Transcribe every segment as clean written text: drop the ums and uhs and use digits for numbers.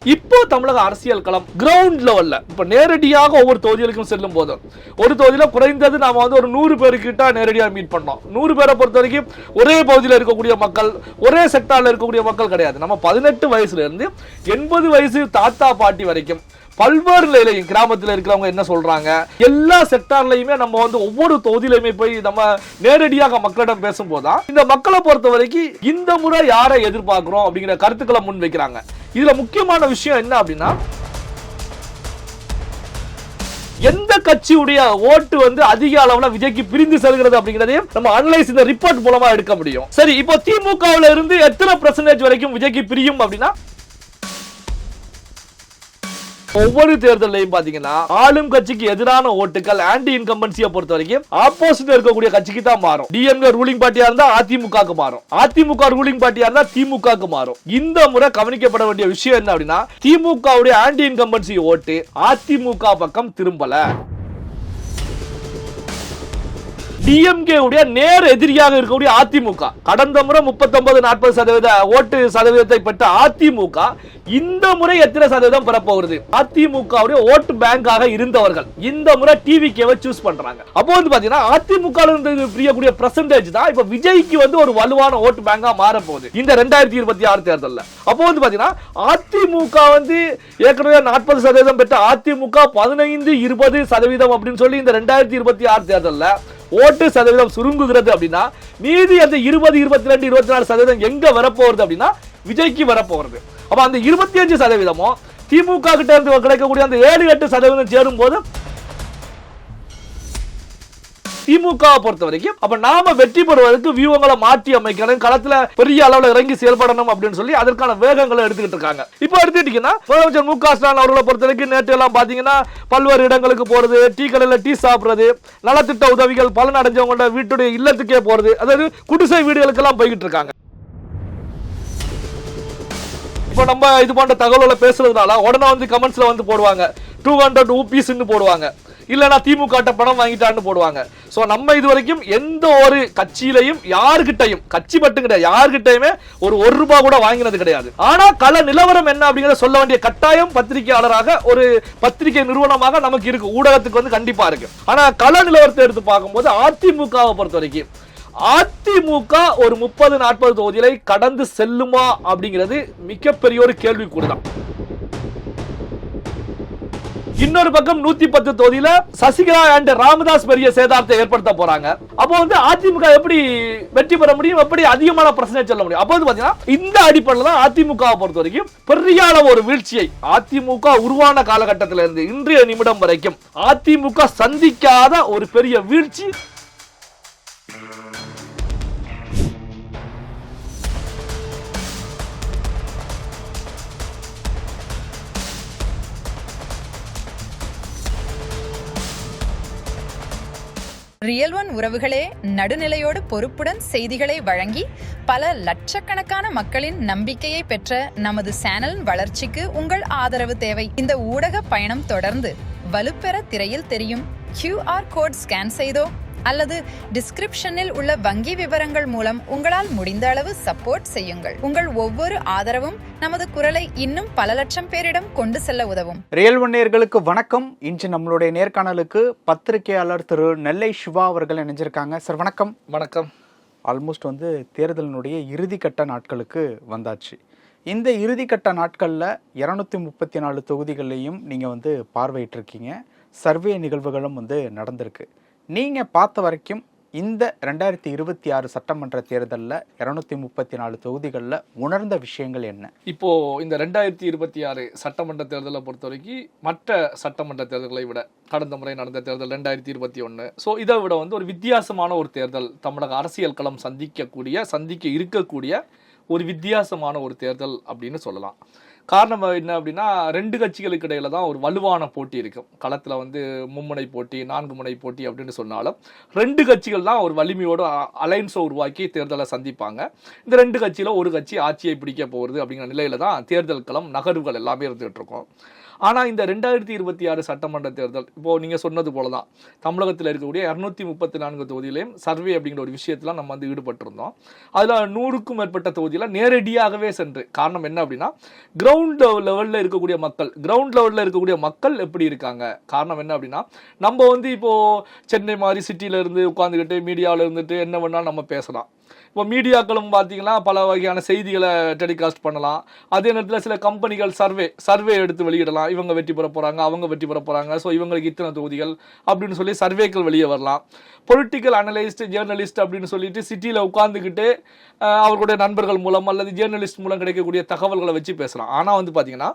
இப்போ தமிழக அரசியல் களம் கிரவுண்ட் லெவல்ல இப்ப நேரடியாக ஒவ்வொரு தொகுதிகளுக்கும் செல்லும் போது ஒரு தொகுதியில குறைந்தது நாம வந்து ஒரு 100 பேருக்கிட்ட நேரடியாக மீட் பண்ணோம். 100 பேரை பொறுத்த வரைக்கும் ஒரே பகுதியில் இருக்கக்கூடிய மக்கள், ஒரே செக்டார்ல இருக்கக்கூடிய மக்கள் கிடையாது. நம்ம 18 வயசுல இருந்து 80 வயசு தாத்தா பாட்டி வரைக்கும் பல்வேறு நிலையிலையும் கிராமத்தில் இருக்கிறவங்க என்ன சொல்றாங்க, எல்லா செக்டார்லையுமே நம்ம வந்து ஒவ்வொரு தொகுதியிலுமே போய் நம்ம நேரடியாக மக்களிடம் பேசும்போதுதான் இந்த மக்களை பொறுத்த வரைக்கும் இந்த முறை யாரை எதிர்பார்க்கிறோம் அப்படிங்கிற கருத்துக்களை முன் வைக்கிறாங்க. இதுல முக்கியமான விஷயம் என்ன அப்படின்னா, எந்த கட்சியுடைய ஓட்டு வந்து அதிக அளவுல விஜய்க்கு பிரிந்து செல்கிறது அப்படிங்கறதையும் நம்ம அனலைஸ் இந்த ரிப்போர்ட் மூலமா எடுக்க முடியும். சரி, இப்போ திமுகவுல இருந்து எத்தனை % வரைக்கும் விஜய்க்கு பிரியும் அப்படின்னா, ஒவ்வொரு தேர்தலையும் பாத்தீங்கன்னா ஆளும் கட்சிக்கு எதிரான ஓட்டுகள் ஆன்டி இன்கம்பன்சியை பொறுத்த வரைக்கும் ஆப்போசிட் இருக்கக்கூடிய கட்சிக்கு தான் மாறும். டிஎம்கே ரூலிங் பார்ட்டியா இருந்தா அதிமுகவுக்கு மாறும், அதிமுக ரூலிங் பார்ட்டியா இருந்தா திமுகவுக்கு மாறும். இந்த முறை கவனிக்கப்பட வேண்டிய விஷயம் என்ன அப்படின்னா, திமுகவுடைய ஆன்டி இன்கம்பன்சி ஓட்டு அதிமுக பக்கம் திரும்பல. டிஎம்கே உடைய நேர் எதிரியாக இருக்கக்கூடிய அதிமுக கடந்த முறை 39-40% ஓட்டு சதவீதத்தை பெற்ற அதிமுக இந்த முறை எத்தனை சதவீதம் பெறப்போகிறது? அதிமுக ஓட்டு பேங்காக இருந்தவர்கள் இந்த முறை டிவிகேவை சூஸ் பண்றாங்க. அப்போ வந்து பாத்தீங்கன்னா அதிமுக இருந்து பிரியக்கூடிய பெர்சன்டேஜ் தான் இப்ப விஜய்க்கு வந்து ஒரு வலுவான ஓட்டு பேங்கா மாற போகுது இந்த 2026 தேர்தலில். அப்போ வந்து பாத்தீங்கன்னா அதிமுக வந்து ஏற்கனவே 40% பெற்ற அதிமுக 15-20% அப்படின்னு சொல்லி இந்த 2026 தேர்தலில் ஓட்டு சதவீதம் சுருங்குகிறது அப்படின்னா, மீதி அந்த 20-22-24% எங்க வரப்போறது அப்படின்னா விஜய்க்கு வரப்போறது. அப்ப அந்த 25% திமுக கிட்ட இருந்து கிடைக்கக்கூடிய அந்த 7-8% சேரும் போது திமுக பொறுத்த வரைக்கும் அப்ப நாம வெற்றி பெறுவதற்கு வியூகங்களை மாற்றி அமைக்கணும், களத்துல பெரிய அளவுல இறங்கி செயல்படணும் அப்படின்னு சொல்லி அதற்கான வேகங்களை எடுத்துக்கிட்டு இருக்காங்க. இப்போ எடுத்துட்டீங்கன்னா முதலமைச்சர் மு.க. ஸ்டாலின் அவர்களை பொறுத்த வரைக்கும் நேற்று எல்லாம் பாத்தீங்கன்னா பல்வேறு இடங்களுக்கு போறது, டீ கடையில டீ சாப்பிடுறது, நலத்திட்ட உதவிகள் பலன் அடைஞ்சவங்களோட வீட்டுடைய இல்லத்துக்கே போறது, அதாவது குடிசை வீடுகளுக்கு எல்லாம் போய்கிட்டு இருக்காங்க. இப்போ நம்ம இது போன்ற தகவல்களை பேசுறதுனால உடனே வந்து கமெண்ட்ஸ்ல வந்து போடுவாங்க 200 ரூபீஸ் போடுவாங்க, இல்லனா திமுக பணம் வாங்கிட்டான்னு போடுவாங்க. சோ நம்ம இது வரைக்கும் எந்த ஒரு கட்சியிலையும் யார்கிட்டையும், கட்சி மட்டும் கிடையாது, யார்கிட்டையுமே ஒரு ரூபாய் கூட வாங்கினது கிடையாது. ஆனா கள நிலவரம் என்ன அப்படிங்கறத சொல்ல வேண்டிய கட்டாயம் பத்திரிகையாளராக ஒரு பத்திரிகை நிறுவனமாக நமக்கு இருக்கு, ஊடகத்துக்கு வந்து கண்டிப்பா இருக்கு. ஆனா கள நிலவரத்தை எடுத்து பார்க்கும்போது அதிமுகவை பொறுத்த வரைக்கும் அதிமுக ஒரு 30-40 தொகுதிகளை கடந்து செல்லுமா அப்படிங்கிறது மிகப்பெரிய ஒரு கேள்விக்குறிதான். இன்னொரு பக்கம் 110 தொகுதியில சசிகலா அண்ட் ராமதாஸ் பெரிய சேதாரத்தை ஏற்படுத்த போறாங்க. அப்போ வந்து அதிமுக எப்படி வெற்றி பெற முடியும், எப்படி அதிகமான பிரச்சனை சொல்ல முடியும்? அப்போ வந்து பாத்தீங்கன்னா இந்த அடிப்படையில் தான் அதிமுகவை பொறுத்த வரைக்கும் பெரிய அளவு ஒரு வீழ்ச்சியை அதிமுக உருவான காலகட்டத்தில இருந்து இன்றைய நிமிடம் வரைக்கும் அதிமுக சந்திக்காத ஒரு பெரிய வீழ்ச்சி. ரியல் ஒன் உறவுகளே, நடுநிலையோடு பொறுப்புடன் செய்திகளை வழங்கி பல லட்சக்கணக்கான மக்களின் நம்பிக்கையை பெற்ற நமது சேனலின் வளர்ச்சிக்கு உங்கள் ஆதரவு தேவை. இந்த ஊடக பயணம் தொடர்ந்து வலுப்பெற திரையில் தெரியும் QR கோட் ஸ்கேன் செய்தோ அல்லது டிஸ்கிரிப்ஷனில் உள்ள வங்கி விவரங்கள் மூலம் உங்களால் முடிந்த அளவு சப்போர்ட் செய்யுங்கள். உங்கள் ஒவ்வொரு ஆதரவும் நமது குரலை இன்னும் பல லட்சம் பேரிடம் கொண்டு செல்ல உதவும். ரியல் ஒன் நேயர்களுக்கு வணக்கம். இன்று நம்மளுடைய நேர்காணலுக்கு பத்திரிகையாளர் திரு நெல்லை சிவா அவர்கள் இணைஞ்சிருக்காங்க. சார் வணக்கம். வணக்கம். ஆல்மோஸ்ட் வந்து தேர்தலினுடைய இறுதிக்கட்ட நாட்களுக்கு வந்தாச்சு. இந்த இறுதிக்கட்ட நாட்களில் 234 தொகுதிகளையும் நீங்கள் வந்து பார்வையிட்டிருக்கீங்க. சர்வே நிகழ்வுகளும் வந்து நடந்திருக்கு. நீங்கள் பார்த்த வரைக்கும் இந்த 2026 சட்டமன்ற தேர்தலில் 234 தொகுதிகளில் உணர்ந்த விஷயங்கள் என்ன? இப்போ இந்த 2026 சட்டமன்ற தேர்தலை பொறுத்த வரைக்கும் மற்ற சட்டமன்ற தேர்தல்களை விட கடந்த முறை நடந்த தேர்தல் 2021, ஸோ இதை விட வந்து ஒரு வித்தியாசமான ஒரு தேர்தல் தமிழக அரசியல் களம் சந்திக்க இருக்கக்கூடிய ஒரு வித்தியாசமான ஒரு தேர்தல் அப்படின்னு சொல்லலாம். காரணம் என்ன அப்படின்னா, 2 கட்சிகளுக்கு இடையில தான் ஒரு வலுவான போட்டி இருக்கும். களத்தில் வந்து மும்முனை போட்டி, 4 முனை போட்டி அப்படின்னு சொன்னாலும் 2 கட்சிகள் தான் ஒரு வலிமையோடு அலைன்ஸை உருவாக்கி தேர்தலை சந்திப்பாங்க. இந்த 2 கட்சியில் ஒரு கட்சி ஆட்சியை பிடிக்க போகிறது அப்படிங்கிற நிலையில தான் தேர்தல் களம் நகர்வுகள் எல்லாமே இருந்துகிட்டு இருக்கும். ஆனா இந்த 2026 சட்டமன்ற தேர்தல் இப்போ நீங்க சொன்னது போலதான் தமிழகத்தில் இருக்கக்கூடிய 234 தொகுதியிலையும் சர்வே அப்படிங்கிற ஒரு விஷயத்துல நம்ம வந்து ஈடுபட்டிருந்தோம். அதுல 100க்கும் மேற்பட்ட தொகுதியில நேரடியாகவே சென்று, காரணம் என்ன அப்படின்னா கிரவுண்ட் லெவல்ல இருக்கக்கூடிய மக்கள் எப்படி இருக்காங்க, காரணம் என்ன அப்படின்னா நம்ம வந்து இப்போ சென்னை மாதிரி சிட்டில இருந்து உட்காந்துக்கிட்டு மீடியாவில் இருந்துட்டு என்ன வேணாலும் நம்ம பேசலாம். இப்போ மீடியாக்களும் பார்த்தீங்கன்னா பல வகையான செய்திகளை டெலிகாஸ்ட் பண்ணலாம். அதே நேரத்தில் சில கம்பெனிகள் சர்வே எடுத்து வெளியிடலாம். இவங்க வெற்றி பெற போகிறாங்க, அவங்க வெற்றி பெற போகிறாங்க, ஸோ இவங்களுக்கு இத்தனை தொகுதிகள் அப்படின்னு சொல்லி சர்வேக்கள் வெளியே வரலாம். பொலிட்டிக்கல் அனலிஸ்ட், ஜேர்னலிஸ்ட் அப்படின்னு சொல்லிட்டு சிட்டியில் உட்காந்துக்கிட்டு அவர்களுடைய நண்பர்கள் மூலம் அல்லது ஜேர்னலிஸ்ட் மூலம் கிடைக்கக்கூடிய தகவல்களை வச்சு பேசலாம். ஆனால் வந்து பார்த்தீங்கன்னா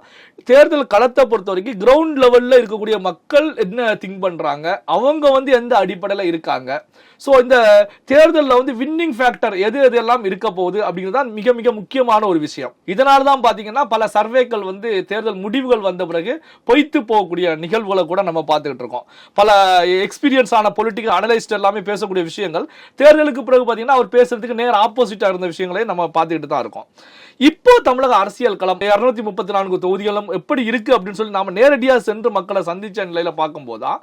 தேர்தல் களத்தை பொறுத்த வரைக்கும் கிரவுண்ட் லெவலில் இருக்கக்கூடிய மக்கள் என்ன திங்க் பண்ணுறாங்க, அவங்க வந்து எந்த அடிப்படையில் இருக்காங்க, ஸோ இந்த தேர்தலில் வந்து வின்னிங் ஃபேக்டர் எது எல்லாம் இருக்க போகுது அப்படிங்கிறது தான் மிக மிக முக்கியமான ஒரு விஷயம். இதனால தான் பார்த்தீங்கன்னா பல சர்வேக்கள் வந்து தேர்தல் முடிவுகள் வந்த பிறகு பொய்த்து போகக்கூடிய நிகழ்வுகளை கூட நம்ம பார்த்துக்கிட்டு இருக்கோம். பல எக்ஸ்பீரியன்ஸ் ஆன பொலிட்டிக்கல் அனலிஸ்ட் எல்லாமே பேசக்கூடிய விஷயங்கள் தேர்தலுக்கு பிறகு பார்த்தீங்கன்னா அவர் பேசுறதுக்கு நேர் ஆப்போசிட்டா இருந்த விஷயங்களையும் நம்ம பார்த்துக்கிட்டு தான் இருக்கோம். இப்போ தமிழக அரசியல் களம் 234 தொகுதிகளும் எப்படி இருக்கு அப்படின்னு சொல்லி நாம நேரடியாக சென்று மக்களை சந்திச்ச நிலையில பார்க்கும்போதுதான்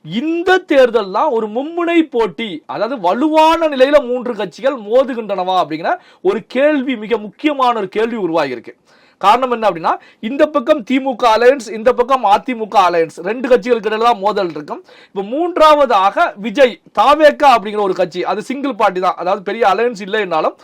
இந்த தேர்தல் தான் ஒரு மும்முனை போட்டி, அதாவது வலுவான நிலையில 3 கட்சிகள் மோதுகின்றனவா அப்படிங்கிற ஒரு கேள்வி, மிக முக்கியமான ஒரு கேள்வி உருவாகி இருக்கு. காரணம் என்ன அப்படின்னா இந்த பக்கம் திமுக அலையன்ஸ், இந்த பக்கம் அதிமுக அலையன்ஸ், 2 கட்சிகளுக்கு இடையில தான் மோதல் இருக்கும். இப்போ மூன்றாவதாக விஜய் தாவேகா அப்படிங்கிற ஒரு கட்சி, அது சிங்கிள் பார்ட்டி தான், அதாவது பெரிய அலையன்ஸ் இல்லைன்னாலும்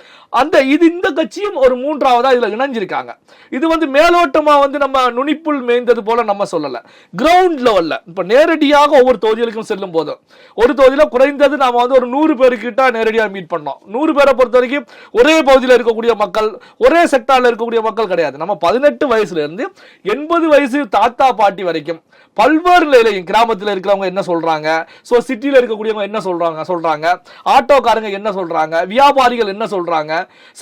இந்த கட்சியும் ஒரு மூன்றாவதா இதுல இணைஞ்சிருக்காங்க. இது வந்து மேலோட்டமா வந்து நம்ம நுனிப்புள் மேய்ந்தது போல நம்ம சொல்லல. கிரவுண்ட் லெவல்ல இப்ப நேரடியாக ஒவ்வொரு தொகுதிகளுக்கும் செல்லும் போது ஒரு தொகுதியில குறைந்தது நாம வந்து ஒரு 100 பேருக்கிட்ட நேரடியாக மீட் பண்ணோம். 100 பேரை பொறுத்த வரைக்கும் ஒரே பகுதியில் இருக்கக்கூடிய மக்கள், ஒரே செக்டார்ல இருக்கக்கூடிய மக்கள் கிடையாது. நம்ம 18 வயசுல இருந்து 80 வயசு தாத்தா பாட்டி வரைக்கும் பல்வேறு நிலையிலையும் கிராமத்தில் இருக்கிறவங்க என்ன சொல்றாங்க, சோ சிட்டில இருக்கக்கூடியவங்க என்ன சொல்றாங்க, ஆட்டோக்காரங்க என்ன சொல்றாங்க, வியாபாரிகள் என்ன சொல்றாங்க,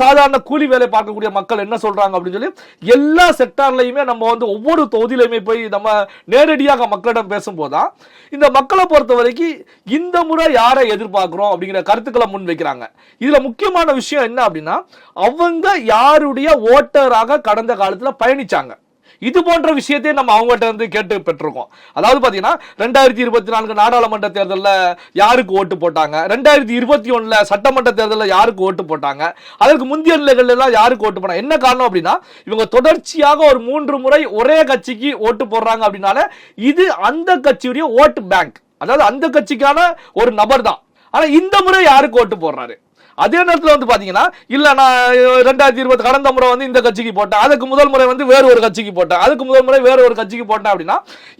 சாதாரண கூலி வேலை பார்க்கக்கூடிய மக்கள் என்ன சொல்றாங்க அப்படின்னு சொல்லி எல்லா செக்டார்லயுமே நம்ம வந்து ஒவ்வொரு தொகுதியிலுமே போய் நம்ம நேரடியாக மக்களிடம் பேசும்போதுதான் இந்த மக்களை பொறுத்த வரைக்கும் இந்த முறை யாரை எதிர்பார்க்கிறோம் அப்படிங்கிற கருத்துக்களை முன் வைக்கிறாங்க. இதுல முக்கியமான விஷயம் என்ன அப்படின்னா அவங்க யாருடைய ஓட்டராக கடந்த காலத்துல பயணிச்சாங்க, இது போன்ற விஷயத்தை நம்ம அவங்ககிட்ட இருந்து கேட்டு பெற்றிருக்கோம். அதாவது பாத்தீங்கன்னா 2024 நாடாளுமன்ற தேர்தலில் யாருக்கு ஓட்டு போட்டாங்க, 2021 சட்டமன்ற தேர்தலில் யாருக்கு ஓட்டு போட்டாங்க, அதற்கு முந்தைய நிலைகள் எல்லாம் யாருக்கு ஓட்டு போட்டாங்க. என்ன காரணம் அப்படின்னா இவங்க தொடர்ச்சியாக ஒரு 3 முறை ஒரே கட்சிக்கு ஓட்டு போடுறாங்க அப்படின்னால இது அந்த கட்சியுடைய ஓட்டு பேங்க், அதாவது அந்த கட்சிக்கான ஒரு நபர் தான். ஆனா இந்த முறை யாருக்கு ஓட்டு போடுறாரு, அதே நேரத்தில் வந்து பாத்தீங்கன்னா இல்ல நான் 2020 கடந்த முறை வந்து இந்த கட்சிக்கு போட்டேன், அதுக்கு முதல் முறை வந்து வேற ஒரு கட்சிக்கு போட்டேன், அதுக்கு முதல் முறை வேற ஒரு கட்சிக்கு போட்டேன் அப்படின்னா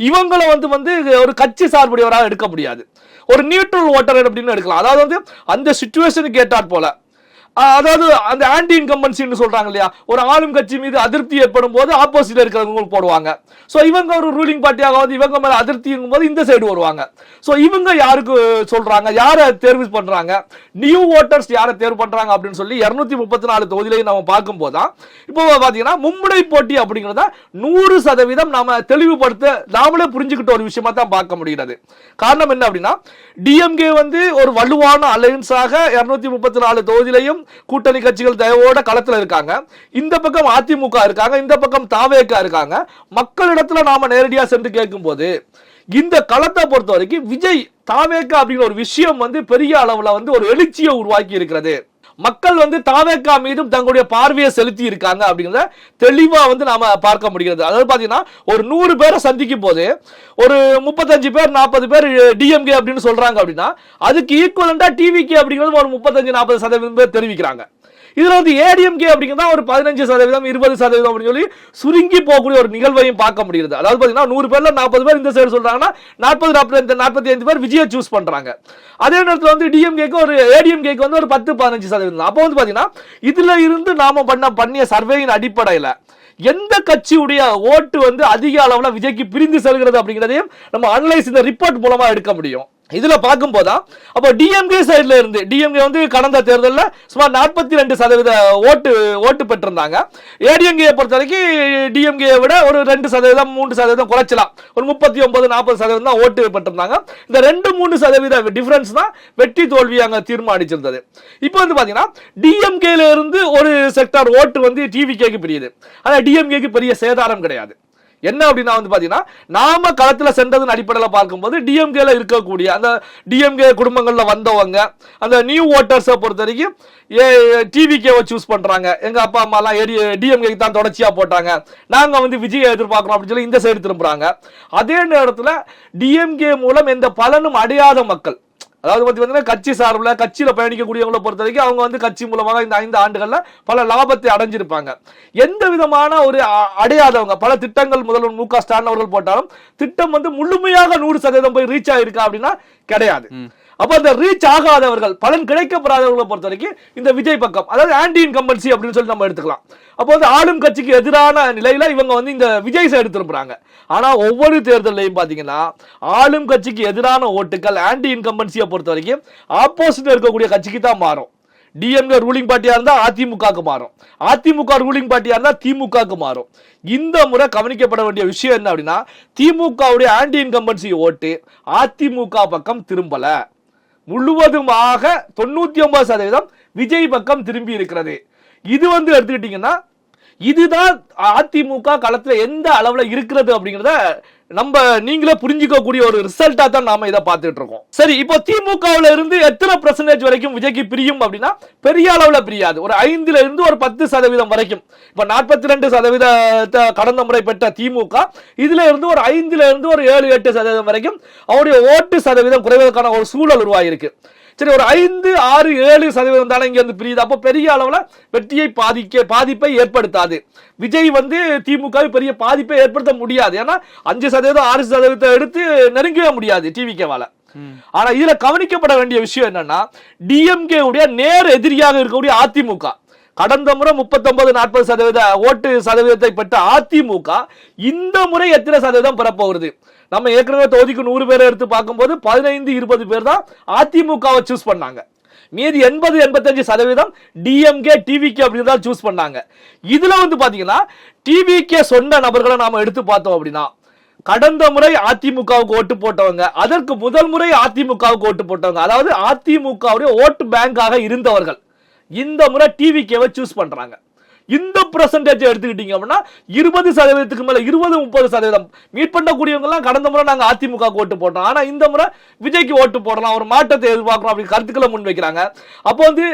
இவங்களை வந்து ஒரு கட்சி சார்புடையவராக எடுக்க முடியாது, ஒரு நியூட்ரல் ஓட்டர் அப்படின்னு எடுக்கலாம். அதாவது வந்து அந்த சிச்சுவேஷனுக்கு ஏற்றாற் போல, அதாவது அந்த ஆன்டி இன்கம்பன்சின்னு சொல்றாங்க இல்லையா, ஒரு ஆளும் கட்சி மீது அதிருப்தி ஏற்படும் போது ஆப்போசிட்ல இருக்கிறவங்க போடுவாங்க. சோ இவங்க ஒரு ரூலிங் பார்ட்டியாக வந்து இவங்க மேல அதிருப்திங்கும் போது இந்த சைடு வருவாங்க. சோ இவங்க யாருக்கு சொல்றாங்க, யாரை தேர்வு பண்றாங்க, நியூ ஓட்டர்ஸ் யாரை தேர்வு பண்றாங்க அப்படின்னு சொல்லி 234 தொகுதியிலையும் நம்ம பார்க்கும் போதுதான் இப்போ பாத்தீங்கன்னா மும்முனை போட்டி அப்படிங்கிறத 100% நாம தெளிவுபடுத்த நாமளே புரிஞ்சுக்கிட்ட ஒரு விஷயமா தான் பார்க்க முடிகிறது. காரணம் என்ன அப்படின்னா டிஎம்கே வந்து ஒரு வலுவான அலையன்ஸாக 234 தொகுதியிலையும் கூட்டணி கட்சிகள் தயவோட களத்துல இருக்காங்க. இந்த பக்கம் அதிமுக இருக்காங்க, இந்த பக்கம் தாவேகா இருக்காங்க. மக்களிடத்துல நாம நேரடியா சென்று கேட்கும் போது இந்த களத்தை பொறுத்த வரைக்கும் விஜய் தாவேகா அப்படிங்கிற ஒரு விஷயம் வந்து பெரிய அளவுல வந்து ஒரு எழுச்சியை உருவாக்கி இருக்கிறது. மக்கள் வந்து தாவேகா மீதும் தங்களுடைய பார்வையை செலுத்தி இருக்காங்க அப்படிங்கிறத தெளிவா வந்து நாம பார்க்க முடிகிறது. அதாவது பாத்தீங்கன்னா ஒரு 100 பேரை சந்திக்கும் போது ஒரு 35 பேர் 40 பேர் டிஎம்கே அப்படின்னு சொல்றாங்க அப்படின்னா அதுக்கு ஈக்குவலண்டா டிவிகே அப்படிங்கிறது ஒரு 35-40% பேர் தெரிவிக்கிறாங்க. இதுல வந்து ஏடிஎம்கே அப்படிங்கிறதா ஒரு 15%, 20% அப்படின்னு சொல்லி சுருங்கி போகக்கூடிய ஒரு நிகழ்வையும் பார்க்க முடியுது. அதாவது பாத்தீங்கன்னா 100 பேர்ல 40 பேர் இந்த சைடு சொல்றாங்கன்னா 40-45 பேர் விஜயை சூஸ் பண்றாங்க. அதே நேரத்தில் வந்து டிஎம்கேக்கு ஒரு ஏடிஎம்கேக்கு வந்து ஒரு 10-15%. அப்போ வந்து பாத்தீங்கன்னா இதுல இருந்து நாம பண்ணிய சர்வேயின் அடிப்படையில எந்த கட்சியுடைய ஓட்டு வந்து அதிக அளவுல விஜய்க்கு பிரிந்து செல்கிறது அப்படிங்கிறதையும் நம்ம அனலைஸ் இந்த ரிப்போர்ட் மூலமா எடுக்க முடியும். இதுல பார்க்கும் போதா அப்போ டிஎம்கே சைடுல இருந்து டிஎம்கே வந்து கடந்த தேர்தலில் சுமார் 42% ஓட்டு பெற்றிருந்தாங்க. ஏடிஎம்கே பொறுத்த வரைக்கும் டிஎம்கே விட ஒரு 2%, 3% குறைச்சலாம், ஒரு 39-40% தான் ஓட்டு பெற்றிருந்தாங்க. இந்த 2-3% டிஃபரன்ஸ் தான் வெற்றி தோல்வி அங்க தீர்மானிச்சிருந்தது. இப்போ வந்து பாத்தீங்கன்னா டிஎம்கேல இருந்து ஒரு செக்டார் ஓட்டு வந்து டிவிகேக்கு பிரியுது. ஆனா டிஎம்கேக்கு பெரிய சேதாரம் கிடையாது. என்ன அப்படின்னா வந்து பாத்தீங்கன்னா நாம களத்துல சென்றதன் அடிப்படையில் பார்க்கும்போது டிஎம்கேல இருக்கக்கூடிய அந்த டிஎம்கே குடும்பங்கள்ல வந்தவங்க அந்த நியூ ஓட்டர்ஸை பொறுத்த வரைக்கும் டிவிகேவை சூஸ் பண்றாங்க. எங்க அப்பா அம்மா எல்லாம் டிஎம்கே தான் தொடர்ச்சியா போட்டாங்க, நாங்க வந்து விஜய் எதிர்பார்க்கிறோம் அப்படின்னு சொல்லி இந்த சைடு திரும்புறாங்க. அதே நேரத்தில் டிஎம்கே மூலம் எந்த பலனும் அடையாத மக்கள், அதாவது பார்த்தீங்கன்னா கட்சி சார்பில் கட்சியில் பயணிக்கக்கூடியவங்களை பொறுத்த வரைக்கும் அவங்க வந்து கட்சி மூலமாக இந்த 5 ஆண்டுகளில் பல லாபத்தை அடைஞ்சிருப்பாங்க. எந்த விதமான ஒரு அடையாதவங்க, பல திட்டங்கள் முதல்வர் மு.க. ஸ்டாலின் அவர்கள் போட்டாலும் திட்டம் வந்து முழுமையாக 100% போய் ரீச் ஆகிருக்கா அப்படின்னா கிடையாது. அப்ப அந்த ரீச் ஆகாதவர்கள், பலன் கிடைக்கப்படாதவர்களை பொறுத்த வரைக்கும் இந்த விஜய் பக்கம், அதாவது ஆன்டி இன்கம்பன்சி அப்படின்னு சொல்லி நம்ம எடுத்துக்கலாம். அப்போ வந்து ஆளும் கட்சிக்கு எதிரான நிலையில இவங்க வந்து இந்த விஜய் சைடு திரும்புறாங்க. ஆனா ஒவ்வொரு தேர்தலையும் பாத்தீங்கன்னா ஆளும் கட்சிக்கு எதிரான ஓட்டுகள் ஆன்டி இன்கம்பன்சியை பொறுத்த வரைக்கும் ஆப்போசிட் இருக்கக்கூடிய கட்சிக்கு தான் மாறும். டிஎம்கே ரூலிங் பார்ட்டியா இருந்தா அதிமுகவுக்கு மாறும், அதிமுக ரூலிங் பார்ட்டியா இருந்தா திமுகவுக்கு மாறும். இந்த முறை கவனிக்கப்பட வேண்டிய விஷயம் என்ன அப்படின்னா, திமுகவுடைய ஆன்டி இன்கம்பன்சி ஓட்டு அதிமுக பக்கம் திரும்பல, முழுவதுமாக 99% விஜய் பக்கம் திரும்பி இருக்கிறது. இது வந்து எடுத்துக்கிட்டீங்கன்னா இதுதான் அதிமுக களத்துல எந்த அளவுல இருக்கிறது அப்படிங்கறத நம்ம நீங்களே புரிஞ்சிக்கக்கூடிய ஒரு ரிசல்ட்டா தான் நாம இதை பார்த்துட்டு இருக்கோம். சரி, இப்போ திமுகவுல இருந்து எத்தனை % வரைக்கும் விஜய்க்கு பிரியும் அப்படின்னா பெரிய அளவுல பிரியாது. ஒரு 5ல இருந்து ஒரு 10% வரைக்கும். இப்ப 42% கடந்த முறை பெற்ற திமுக இதுல இருந்து ஒரு 5ல இருந்து ஒரு 7-8% வரைக்கும் அவருடைய ஓட்டு சதவீதம் குறைவதற்கான ஒரு சூழல் உருவாகிருக்கு. சரி, ஒரு 5, 6, 7% தானே இங்க இருந்து பிரியுது. அப்போ பெரிய அளவுல வெற்றியை பாதிப்பை ஏற்படுத்தாது. விஜய் வந்து திமுக பெரிய பாதிப்பை ஏற்படுத்த முடியாது. ஏன்னா 5%, 6% எடுத்து நெருங்கவே முடியாது டிவிகேவால. ஆனா இதுல கவனிக்கப்பட வேண்டிய விஷயம் என்னன்னா, டிஎம்கே உடைய நேர் எதிரியாக இருக்கக்கூடிய அதிமுக, கடந்த முறை 39-40% ஓட்டு சதவீதத்தை பெற்ற அதிமுக இந்த முறை எத்தனை சதவீதம் பெறப்போகிறது? நம்ம ஏற்கனவே தொகுதிக்கு 100 பேரை எடுத்து பார்க்கும்போது 15-20 பேர் தான் அதிமுகவை சூஸ் பண்ணாங்க. மீதி 80-85% டிஎம்கே டிவிகே அப்படின்னு தான் சூஸ் பண்ணாங்க. இதுல வந்து பாத்தீங்கன்னா டிவிகே சொன்ன நபர்களை நாம எடுத்து பார்த்தோம் அப்படின்னா, கடந்த முறை அதிமுகவுக்கு ஓட்டு போட்டவங்க, அதற்கு முதல் முறை அதிமுகவுக்கு ஓட்டு போட்டவங்க, அதாவது அதிமுகவுடைய ஓட்டு பேங்காக இருந்தவர்கள் இந்த முறை டிவிகேவை சூஸ் பண்றாங்க. இந்த பெர்சன்டேஜ் எடுத்துக்கிட்டீங்க அப்படின்னா 20%க்கு மேல 20-30% மீட் பண்ணக்கூடியவங்க எல்லாம் கடந்த முறை நாங்க அதிமுக ஓட்டு போட்டோம், ஆனா இந்த முறை விஜய்க்கு ஓட்டு போடலாம், ஒரு மாற்றத்தை எதிர்பார்க்கிறோம் அப்படி கருத்துக்களை முன்வைக்கிறாங்க. அப்போ வந்து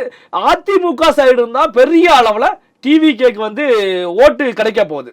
அதிமுக சைடு இருந்தா பெரிய அளவுல டிவிகேக்கு வந்து ஓட்டு கிடைக்க போகுது,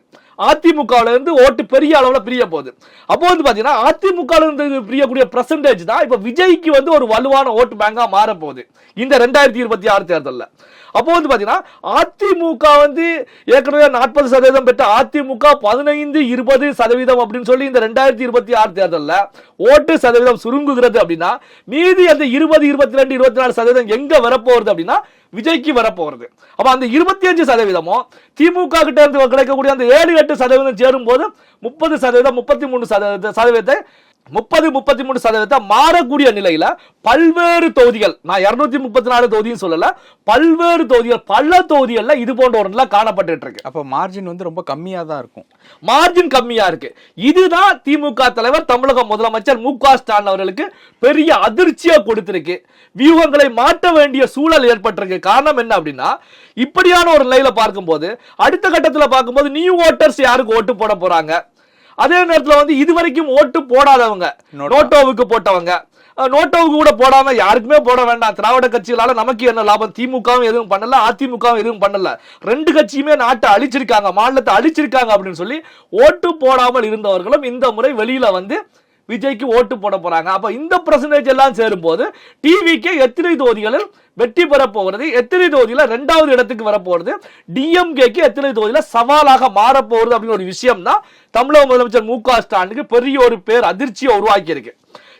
அதிமுகவுல இருந்து ஓட்டு பெரிய அளவுல பிரிய போகுது. அப்போ வந்து பாத்தீங்கன்னா அதிமுக இருந்து பிரியக்கூடிய பெர்சன்டேஜ் தான் இப்ப விஜய்க்கு வந்து ஒரு வலுவான ஓட்டு பேங்கா மாற போகுது இந்த 2026 தேர்தலில். அப்போ வந்து பாத்தீங்கன்னா அதிமுக வந்து ஏற்கனவே 40% பெற்ற அதிமுக 15-20% அப்படின்னு சொல்லி இந்த 2026 தேர்தலில் ஓட்டு சதவீதம் சுருங்குகிறது அப்படின்னா மீதி அந்த 20-22-24% எங்க வரப்போறது அப்படின்னா விஜய்க்கு வரப்போறது. அப்ப அந்த 25% திமுக கிட்ட இருந்து கிடைக்கக்கூடிய அந்த 7-8% சேரும் போது 30%-33% 30-33% மாறக்கூடிய நிலையில பல்வேறு தொகுதிகள், நான் 234 தொகுதியும் சொல்லல, பல்வேறு தொகுதிகள், பல தொகுதிகள்ல இது போன்ற ஒரு நிலை காணப்பட்டு இருக்கு. அப்ப மார்ஜின் வந்து ரொம்ப கம்மியா தான் இருக்கும், மார்ஜின் கம்மியா இருக்கு. இதுதான் திமுக தலைவர் தமிழக முதலமைச்சர் மு.க. ஸ்டாலின் அவர்களுக்கு பெரிய அதிர்ச்சியா கொடுத்திருக்கு. வியூகங்களை மாற்ற வேண்டிய சூழல் ஏற்பட்டிருக்கு. காரணம் என்ன அப்படின்னா, இப்படியான ஒரு நிலையில பார்க்கும்போது அடுத்த கட்டத்துல பார்க்கும்போது நியூ ஓட்டர்ஸ் யாருக்கு ஓட்டு போட போறாங்க, அதே நேரத்தில் வந்து இதுவரைக்கும் ஓட்டு போடாதவங்க, நோட்டோவுக்கு போட்டவங்க, நோட்டோவுக்கு கூட போடாம யாருக்குமே போட வேண்டாம், திராவிட கட்சிகளால நமக்கு என்ன லாபம், திமுகவும் எதுவும் பண்ணல, அதிமுகவும் எதுவும் பண்ணல, 2 கட்சியுமே நாட்டை அழிச்சிருக்காங்க, மாநிலத்தை அழிச்சிருக்காங்க அப்படின்னு சொல்லி ஓட்டு போடாமல் இருந்தவர்களும் இந்த முறை வெளியில வந்து விஜய்க்கு ஓட்டு போட போறாங்க. அப்ப இந்த பெர்சன்டேஜ் எல்லாம் சேரும் போது டிவிக்கு எத்தனை தொகுதிகளில் வெற்றி பெற போகிறது, எத்தனை தொகுதியில 2வது இடத்துக்கு வரப்போறது, டிஎம்கேக்கு எத்தனை தொகுதியில சவாலாக மாறப்போறது அப்படிங்கிற ஒரு விஷயம் தான் தமிழக முதலமைச்சர் மு.க. ஸ்டாலினுக்கு பெரிய ஒரு பேர் அதிர்ச்சியை உருவாக்கி இருக்கு.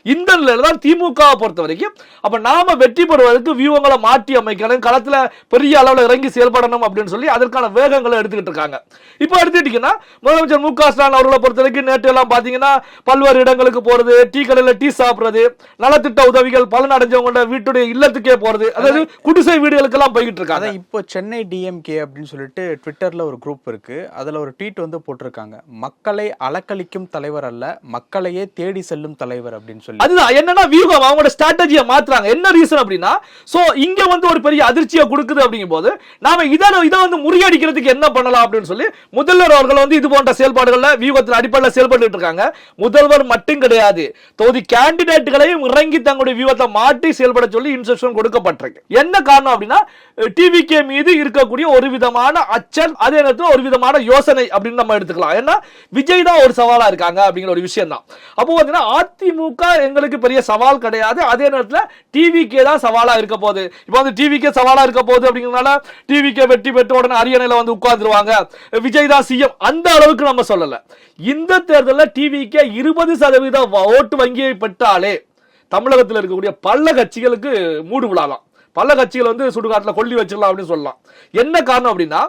இந்த நிலையில தான் திமுகவை பொறுத்த வரைக்கும் அப்ப நாம வெற்றி பெறுவதற்கு வியூகங்களை மாற்றி அமைக்கணும், களத்துல பெரிய அளவுல இறங்கி செயல்படணும் அப்படின்னு சொல்லி அதற்கான வேகங்களை எடுத்துக்கிட்டு இருக்காங்க. இப்ப எடுத்துட்டீங்கன்னா முதலமைச்சர் மு.க. ஸ்டாலின் அவர்களை பொறுத்த வரைக்கும் நேற்று எல்லாம் பாத்தீங்கன்னா பல்வேறு இடங்களுக்கு போறது, டீ கடையில டீ சாப்பிடுறது, நலத்திட்ட உதவிகள் பலன் அடைஞ்சவங்க வீட்டுடைய இல்லத்துக்கே போறது, அதாவது குடிசை வீடுகளுக்கு எல்லாம் போய்கிட்டு இருக்காங்க. இப்போ சென்னை டிஎம்கே அப்படின்னு சொல்லிட்டு ட்விட்டர்ல ஒரு குரூப் இருக்கு, அதுல ஒரு ட்வீட் வந்து போட்டிருக்காங்க, மக்களை அலக்களிக்கும் தலைவர் அல்ல, மக்களையே தேடி செல்லும் தலைவர் அப்படின்னு சொல்லி. சொல்லி. அதுதான் என்னன்னா வியூகம், அவங்களோட ஸ்ட்ராட்டஜியை மாத்துறாங்க. என்ன ரீசன் அப்படின்னா, சோ இங்க வந்து ஒரு பெரிய அதிர்ச்சியை கொடுக்குது அப்படிங்கும் போது நாம இதை வந்து முறியடிக்கிறதுக்கு என்ன பண்ணலாம் அப்படின்னு சொல்லி முதல்வர் அவர்கள் வந்து இது போன்ற செயல்பாடுகள்ல வியூகத்தின் அடிப்படையில் செயல்பட்டு இருக்காங்க. முதல்வர் மட்டும் கிடையாது, தொகுதி கேண்டிடேட்டுகளையும் இறங்கி தங்களுடைய வியூகத்தை மாற்றி செயல்பட சொல்லி இன்ஸ்ட்ரக்ஷன் கொடுக்கப்பட்டிருக்கு. என்ன காரணம் அப்படின்னா, டிவிகே மீது இருக்கக்கூடிய ஒரு விதமான அச்சம், அதே நேரத்தில் ஒரு விதமான யோசனை அப்படின்னு நம்ம எடுத்துக்கலாம். ஏன்னா விஜய் தான் ஒரு சவாலா இருக்காங்க அப்படிங்கிற ஒரு விஷயம் தான். அப்போ பாத்தீங்கன்னா அதிமுக எங்களுக்கு பெரிய சவால் கிடையாது, அதே நேரத்தில் டிவிகே தான் சவாலா இருக்க போகுது. இப்போ வந்து டிவிகே சவாலா இருக்க போகுது அப்படிங்கிறதுனால டிவிகே வெற்றி பெற்ற உடனே அரியணையில வந்து உட்கார்ந்துருவாங்க, விஜய் தான் சிஎம், அந்த அளவுக்கு நம்ம சொல்லல. இந்த தேர்தலில் டிவிகே 20% ஓட்டு வங்கியை பெற்றாலே தமிழகத்தில் இருக்கக்கூடிய பல கட்சிகளுக்கு மூடு விழாலாம். பல கட்சிகள் வந்து சுடுகாட்டில் கொல்லி வச்சிடலாம் அப்படின்னு சொல்லலாம். என்ன காரணம் அப்படின்னா,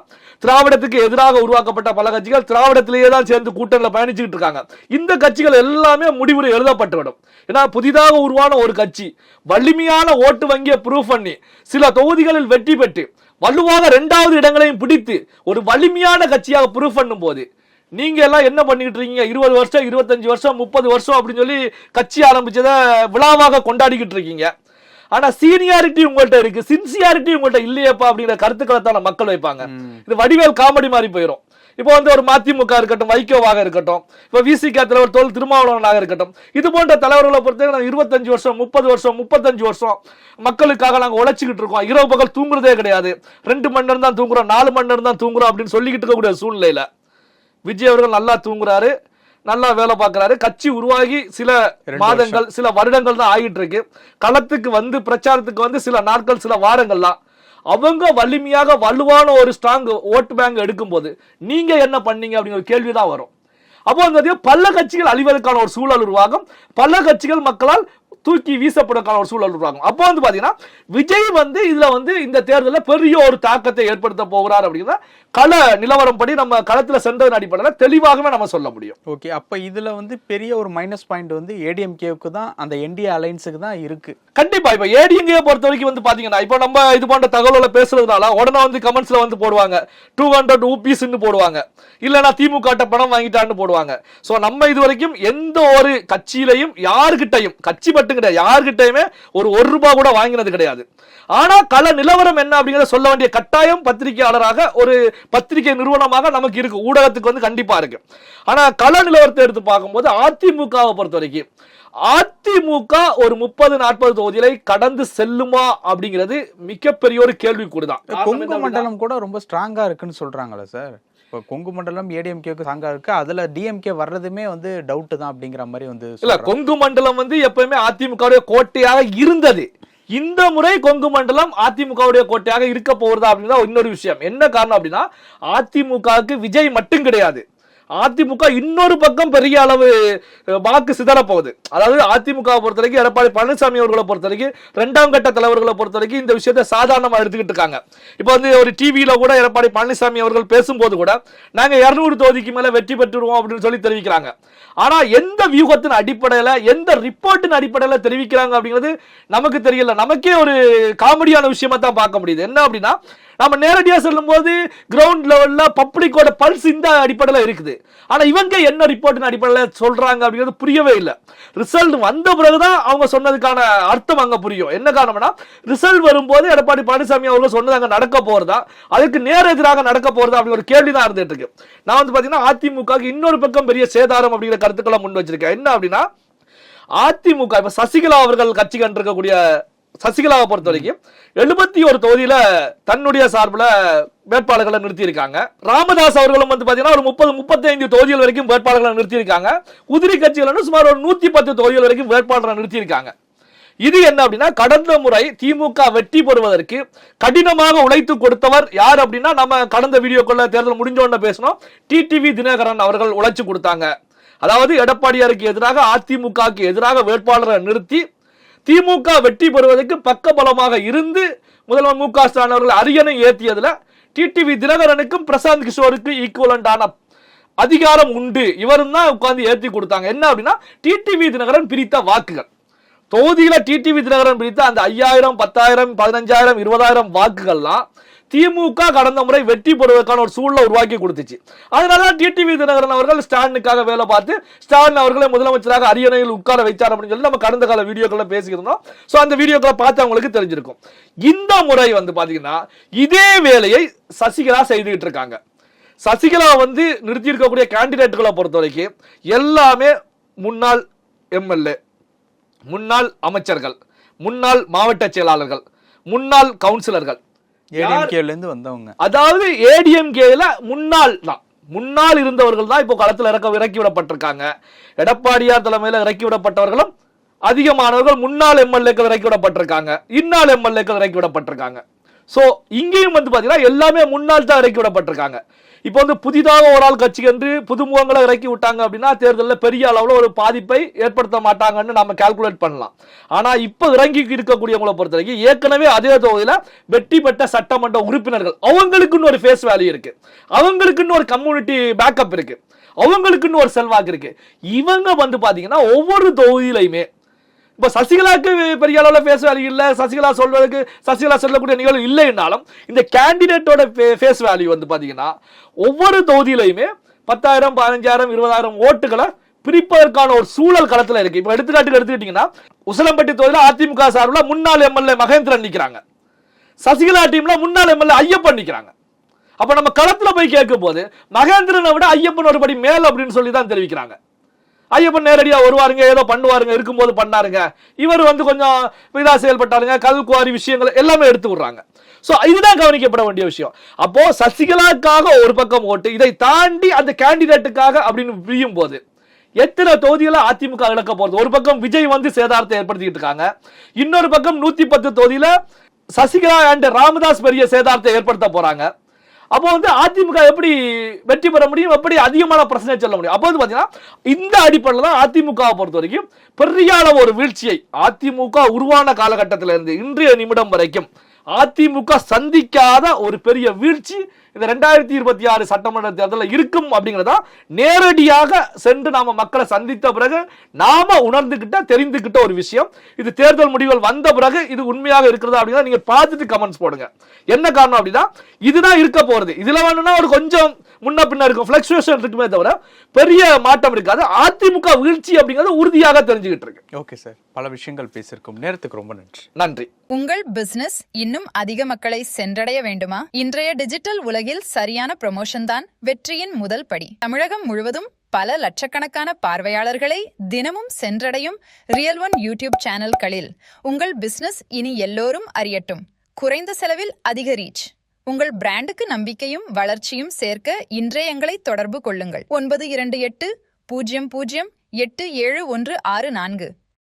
திராவிடத்துக்கு எதிராக உருவாக்கப்பட்ட பல கட்சிகள் திராவிடத்திலேயே தான் சேர்ந்து கூட்டணியில் பயணிச்சுட்டு இருக்காங்க. இந்த கட்சிகள் எல்லாமே முடிவுரை எழுதப்பட்டுவிடும். ஏன்னா புதிதாக உருவான ஒரு கட்சி வலிமையான ஓட்டு வங்கியை ப்ரூவ் பண்ணி சில தொகுதிகளில் வெற்றி பெற்று வலுவாக 2வது இடங்களையும் பிடித்து ஒரு வலிமையான கட்சியாக ப்ரூவ் பண்ணும் போது நீங்க எல்லாம் என்ன பண்ணிட்டு இருக்கீங்க? 20 வருஷம் 25 வருஷம் 30 வருஷம் அப்படின்னு சொல்லி கட்சி ஆரம்பிச்சதை விழாவாக கொண்டாடிக்கிட்டு இருக்கீங்க. ஆனா சீனியாரிட்டி உங்கள்கிட்ட இருக்கு, சின்சியாரிட்டி உங்கள்கிட்ட இல்லையப்பா அப்படிங்கிற கருத்துக்களை தான் மக்கள் வைப்பாங்க. இது வடிவேல் காமெடி மாதிரி போயிடும். இப்போ வந்து ஒரு மதிமுக இருக்கட்டும், வைகோவாக இருக்கட்டும், இப்போ விசிக தலைவர் தொல் திருமாவளவனாக இருக்கட்டும், இது போன்ற தலைவர்களை பொறுத்தவரை 25 வருஷம் 30 வருஷம் 35 வருஷம் மக்களுக்காக நாங்கள் உழைச்சிக்கிட்டு இருக்கோம். இரவு பகல் தூங்குறதே கிடையாது, 2 மணி நேரம் தான் தூங்குறோம், 4 மணி நேரம் தான் தூங்குறோம் அப்படின்னு சொல்லிக்கிட்டு இருக்கக்கூடிய சூழ்நிலையில விஜய் அவர்கள் நல்லா தூங்குறாரு, நல்லா வேலை பார்க்கிறாரு. கட்சி உருவாகி சில மாதங்கள் சில வருடங்கள் தான் ஆகிட்டு இருக்கு. களத்துக்கு வந்து பிரச்சாரத்துக்கு வந்து சில நாட்கள் சில வாரங்கள் தான். அவங்க வலிமையாக வலுவான ஒரு ஸ்ட்ராங் ஓட்டு பேங்க் எடுக்கும் போது நீங்க என்ன பண்ணீங்க அப்படிங்கிற கேள்விதான் வரும். அப்போ வந்து பல கட்சிகள் அழிவதற்கான ஒரு சூழல் உருவாகும், பல கட்சிகள் மக்களால் தூக்கி வீசப்படுவதற்கான ஒரு சூழல் உருவாகும். அப்போ வந்து பாத்தீங்கன்னா விஜய் வந்து இதுல வந்து இந்த தேர்தலில் பெரிய ஒரு தாக்கத்தை ஏற்படுத்த போகிறார் அப்படின்னா கள நிலவரம் படி நம்ம களத்துல சென்றதன் அடிப்படையில் தெளிவாகவே நம்ம சொல்ல முடியும். ஓகே, அப்ப இதுல வந்து பெரிய ஒரு மைனஸ் பாயிண்ட் வந்து ஏடிஎம்கேவுக்கு தான், அந்த என்டிஏ அலைன்ஸுக்கு தான் இருக்கு. கண்டிப்பா. இப்ப ஏடிஎம்கே பொறுத்த வரைக்கும் வந்து பாத்தீங்கன்னா, இப்போ நம்ம இது போன்ற தகவல்களை பேசுறதுனால உடனே வந்து கமெண்ட்ஸ்ல வந்து போடுவாங்க 200 ரூபீஸ்ன்னு போடுவாங்க, இல்லைன்னா திமுக பணம் வாங்கிட்டான்னு போடுவாங்க. சோ நம்ம இது வரைக்கும் எந்த ஒரு கட்சியிலையும் யாருகிட்டையும், கட்சி மட்டும் கிடையாது, யாருகிட்டையுமே ஒரு ரூபாய் கூட வாங்கினது கிடையாது. ஆனா கள நிலவரம் என்ன அப்படிங்கறத சொல்ல வேண்டிய கட்டாயம் பத்திரிகையாளராக ஒரு பத்திரிகை நிறுவனமாக நமக்கு இருக்கு, ஊடகத்துக்கு வந்து கண்டிப்பா இருக்கு. ஆனா கள நிலவரத்தை எடுத்து பார்க்கும்போது அதிமுகவை பொறுத்த வரைக்கும் அதிமுக ஒரு 30-40 தொகுதிகளை கடந்து செல்லுமா அப்படிங்கிறது மிகப்பெரிய ஒரு கேள்விக்குறிதான். கொங்கு மண்டலம் கூட ரொம்ப ஸ்ட்ராங்கா இருக்குன்னு சொல்றாங்களே சார். இப்போ கொங்கு மண்டலம் ஏடிஎம்கேக்கு ஸ்ட்ராங்கா இருக்கு, அதுல டிஎம்கே வர்றதுமே வந்து டவுட் தான் அப்படிங்கிற மாதிரி வந்து இல்ல. கொங்கு மண்டலம் வந்து எப்பவுமே அதிமுகவுடைய கோட்டையாக இருந்தது. இந்த முறை கொங்கு மண்டலம் அதிமுகவுடைய கோட்டையாக இருக்க போறதா அப்படின்னா இன்னொரு விஷயம். என்ன காரணம் அப்படின்னா, அதிமுகவுக்கு விஜய் மட்டும் கிடையாது, அதிமுக இன்னொரு பக்கம் பெரிய அளவு வாக்கு சிதற போகுது. அதாவது அதிமுக பொறுத்த வரைக்கும் எடப்பாடி பழனிசாமி அவர்களை பொறுத்த வரைக்கும் 2ஆம் கட்ட தலைவர்களை பொறுத்த வரைக்கும் இந்த விஷயத்தை சாதாரணமா எடுத்துக்கிட்டு இருக்காங்க. இப்போ வந்து ஒரு டிவியில கூட எடப்பாடி பழனிசாமி அவர்கள் பேசும்போது கூட நாங்க 200 தொகுதிக்கு மேல வெற்றி பெற்றுருவோம் அப்படின்னு சொல்லி தெரிவிக்கிறாங்க. ஆனா எந்த வியூகத்தின் அடிப்படையில, எந்த ரிப்போர்ட்டின் அடிப்படையில தெரிவிக்கிறாங்க அப்படிங்கிறது நமக்கு தெரியல. நமக்கே ஒரு காமெடியான விஷயமா தான் பார்க்க முடியுது. என்ன அப்படின்னா, நம்ம நேரடியா சொல்லும் போது கிரவுண்ட் லெவல்ல பப்ளிக்கோட பல்ஸ் இந்த அடிப்படையில் இருக்குது. ஆனா இவங்க என்ன ரிப்போர்ட்டின் அடிப்படையில் சொல்றாங்க அப்படிங்கிறது புரியவே இல்லை. ரிசல்ட் வந்த பிறகுதான் அவங்க சொன்னதுக்கான அர்த்தம் அங்க புரியும். என்ன காரணம்னா, ரிசல்ட் வரும்போது எடப்பாடி பழனிசாமி அவர்கள் சொன்னது அங்க நடக்க போறதா, அதுக்கு நேர் எதிராக நடக்க போறதா அப்படி ஒரு கேள்விதான் இருந்துட்டு இருக்கு. நான் வந்து பாத்தீங்கன்னா அதிமுக இன்னொரு பக்கம் பெரிய சேதாரம் அப்படிங்கிற கருத்துக்களை முன் வச்சிருக்கேன். என்ன அப்படின்னா, அதிமுக இப்ப சசிகலா அவர்கள் கட்சி கண்டிருக்கக்கூடிய சசிகலாவை பொறுத்த வரைக்கும் 71 தொகுதியில தன்னுடைய சார்பில் வேட்பாளர்களை நிறுத்தி இருக்காங்க. ராமதாஸ் அவர்களும் வந்து பாத்தீங்கன்னா ஒரு 30-35 தொகுதிகள் வரைக்கும் வேட்பாளர்களை நிறுத்தி இருக்காங்க. உதிரி கட்சிகள் சுமார் ஒரு 110 தொகுதிகள் வரைக்கும் வேட்பாளர்களை நிறுத்தி இருக்காங்க. இது என்ன அப்படின்னா, கடந்த முறை திமுக வெற்றி பெறுவதற்கு கடினமாக உழைத்து கொடுத்தவர் யார் அப்படின்னா, நம்ம கடந்த வீடியோக்குள்ள தேர்தல் முடிஞ்சோன்னு பேசணும், டிடிவி தினகரன் அவர்கள் உழைச்சு கொடுத்தாங்க. அதாவது எடப்பாடியாருக்கு எதிராக அதிமுகவுக்கு எதிராக வேட்பாளரை நிறுத்தி திமுக வெற்றி பெறுவதற்கு பக்கபலமாக இருந்து முதல்வர் மு க ஸ்டாலின் அவர்கள் அரியணை ஏற்றியதுல டிடிவி தினகரனுக்கும் பிரசாந்த் கிஷோருக்கு ஈக்குவலண்டான அதிகாரம் உண்டு, இவரும் தான் உட்கார்ந்து ஏற்றி கொடுத்தாங்க. என்ன அப்படின்னா, டிடிவி தினகரன் பிரித்த வாக்குகள் தொகுதியில டிடிவி தினகரன் பிரித்த அந்த 5000 10,000 15,000 20,000 வாக்குகள்லாம் திமுக கடந்த முறை வெற்றி பெறுவதற்கான ஒரு சூழலை உருவாக்கி கொடுத்துச்சு. அதனாலதான் டிடிவி தினகரன் அவர்கள் ஸ்டாலினுக்காக வேலை பார்த்து ஸ்டாலின் அவர்களை முதலமைச்சராக அரியணையில் உட்கார வைச்சார் அப்படின்னு சொல்லி நம்ம கடந்த கால வீடியோக்களை பேசிக்கிறோம். சோ அந்த வீடியோக்களை பார்த்து அவங்களுக்கு தெரிஞ்சிருக்கும். இந்த முறை வந்து பாத்தீங்கன்னா இதே வேலையை சசிகலா செய்துகிட்டு இருக்காங்க. சசிகலா வந்து நிறுத்தி இருக்கக்கூடிய கேண்டிடேட்டுகளை பொறுத்த வரைக்கும் எல்லாமே முன்னாள் எம்எல்ஏ, முன்னாள் அமைச்சர்கள், முன்னாள் மாவட்ட செயலாளர்கள், முன்னாள் கவுன்சிலர்கள், ஏடிஎம்கேல வந்தவங்க. அதாவது ஏடிஎம்கேல முன்னாள் இருந்தவர்கள் தான் இப்போ களத்தில் இறக்கி விடப்பட்டிருக்காங்க. எடப்பாடியார் தலைமையில் இறக்கி விடப்பட்டவர்களும் அதிகமானவர்கள் முன்னாள் எம்எல்ஏக்கள் இறக்கி விடப்பட்டிருக்காங்க, இந்நாள் எம்எல்ஏக்கள் இறக்கி விடப்பட்டிருக்காங்க. சோ இங்கேயும் வந்து பாத்தீங்கன்னா எல்லாமே முன்னாள் தான் இறக்கி விடப்பட்டிருக்காங்க. இப்போ வந்து புதிதாக ஒரு ஆள் கட்சிக்கு என்று புதுமுகங்களை இறக்கி விட்டாங்க அப்படின்னா தேர்தலில் பெரிய அளவில் ஒரு பாதிப்பை ஏற்படுத்த மாட்டாங்கன்னு நம்ம கால்குலேட் பண்ணலாம். ஆனா இப்ப இறங்கி இருக்கக்கூடியவங்களை பொறுத்த வரைக்கும் ஏற்கனவே அதே தொகுதியில வெற்றி பெற்ற சட்டமன்ற உறுப்பினர்கள், அவங்களுக்குன்னு ஒரு ஃபேஸ் வேல்யூ இருக்கு, அவங்களுக்குன்னு ஒரு கம்யூனிட்டி பேக்கப் இருக்கு, அவங்களுக்குன்னு ஒரு செல்வாக்கு இருக்கு. இவங்க வந்து பாத்தீங்கன்னா ஒவ்வொரு தொகுதியிலையுமே இப்ப சசிகலாவுக்கு பெரிய அளவில் ஃபேஸ் வேல்யூ இல்லை, சசிகலா சொல்லக்கூடிய நிகழ்வு இல்லை என்றாலும் இந்த கேண்டிடேட்டோட ஃபேஸ் வேல்யூ வந்து பாத்தீங்கன்னா ஒவ்வொரு தொகுதியிலையுமே 10,000, 15,000, 20,000 ஓட்டுகளை பிரிப்பதற்கான ஒரு சூழல் களத்துல இருக்கு. இப்ப எடுத்துக்கிட்டீங்கன்னா உசிலம்பட்டி தொகுதியில அதிமுக சார்பில் முன்னாள் எம்எல்ஏ மகேந்திரன் நிக்கிறாங்க, சசிகலா டீம்ல முன்னாள் எம்எல்ஏ ஐயப்பன் நிக்கிறாங்க. அப்ப நம்ம களத்துல போய் கேட்கும் போது மகேந்திரனை விட ஐயப்பன் ஒரு படி மேல் அப்படின்னு சொல்லி தான் தெரிவிக்கிறாங்க. ஐயப்பன் நேரடியா வருவாருங்க, ஏதோ பண்ணுவாருங்க, இருக்கும்போது பண்ணாருங்க, இவர் வந்து கொஞ்சம் இதா செயல்பட்டாருங்க, கல்குவாரி விஷயங்கள் எல்லாமே எடுத்து விடுறாங்க. சோ இதுதான் கவனிக்கப்பட வேண்டிய விஷயம். அப்போ சசிகலாக்காக ஒரு பக்கம் ஓட்டு, இதை தாண்டி அந்த கேண்டிடேட்டுக்காக அப்படின்னு பிரியும் போது எத்தனை தொகுதிகளை அதிமுக இழக்க போறது? ஒரு பக்கம் விஜய் வந்து சேதாரத்தை ஏற்படுத்திட்டு இருக்காங்க, இன்னொரு பக்கம் 110 தொகுதியில சசிகலா அண்ட் ராமதாஸ் பெரிய சேதாரத்தை ஏற்படுத்த போறாங்க. அப்போ வந்து அதிமுக எப்படி வெற்றி பெற முடியும், எப்படி அதிகமான பிரச்சனை சொல்ல முடியும்? அப்போ வந்து பாத்தீங்கன்னா இந்த அடிப்படையில் தான் அதிமுக பொறுத்த வரைக்கும் பெரிய அளவு ஒரு வீழ்ச்சியை அதிமுக உருவான காலகட்டத்தில இருந்து இன்றைய நிமிடம் வரைக்கும் அதிமுக சந்திக்காத ஒரு பெரிய வீழ்ச்சி இந்த 2026 சட்டமன்ற தேர்தலில் இருக்கும் அப்படிங்கிறதா நேரடியாக சென்று நாம மக்களை சந்தித்த பிறகு நாம உணர்ந்துகிட்ட தெரிந்துகிட்ட ஒரு விஷயம். இது தேர்தல் முடிவுகள் வந்த பிறகு இது உண்மையாக இருக்கிறதா அப்படின்னா நீங்க பார்த்துட்டு கமெண்ட்ஸ் போடுங்க. என்ன காரணம் அப்படின்னா இதுதான் இருக்க போறது. இதுல வேணும்னா ஒரு கொஞ்சம் முன்ன பின்ன இருக்கும், பிளக்சுவேஷன் இருக்குமே தவிர பெரிய மாற்றம் இருக்காது. அதிமுக வீழ்ச்சி அப்படிங்கிறது உறுதியாக தெரிஞ்சுக்கிட்டு இருக்கு. ஓகே சார், பல விஷயங்கள் பேசியிருக்கோம். நேரத்துக்கு ரொம்ப நன்றி. உங்கள் பிசினஸ் இன்னும் அதிக மக்களை சென்றடைய வேண்டுமா? இன்றைய டிஜிட்டல் உலகில் சரியான ப்ரமோஷன் தான் வெற்றியின் முதல் படி. தமிழகம் முழுவதும் பல லட்சக்கணக்கான பார்வையாளர்களை தினமும் சென்றடையும் ரியல் ஒன் யூடியூப் சேனல்களில் உங்கள் பிசினஸ் இனி எல்லோரும் அறியட்டும். குறைந்த செலவில் அதிக ரீச். உங்கள் பிராண்டுக்கு நம்பிக்கையும் வளர்ச்சியும் சேர்க்க இன்றே எங்களை தொடர்பு கொள்ளுங்கள். 928 00 87 164